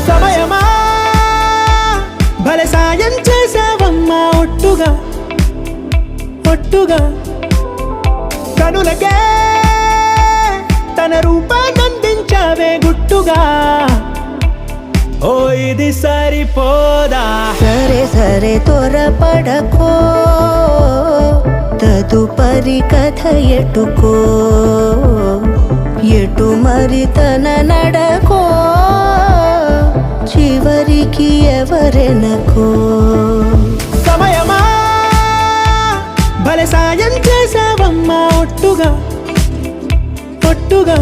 సమయమా భలే సాయం చేసావమ్మా ఒట్టుగా ఒట్టుగా కనులకే తన రూపాన్నందించావే గుట్టుగా ఓ ఇది సరిపోదా సరే సరే త్వరపడకో తదుపరి కథ ఎటుకో ఎటు మరి తన నడకో చివరికి ఎవరెనకో సమయమా భలే సాయం చేసావమ్మా ఒట్టుగా ఒట్టుగా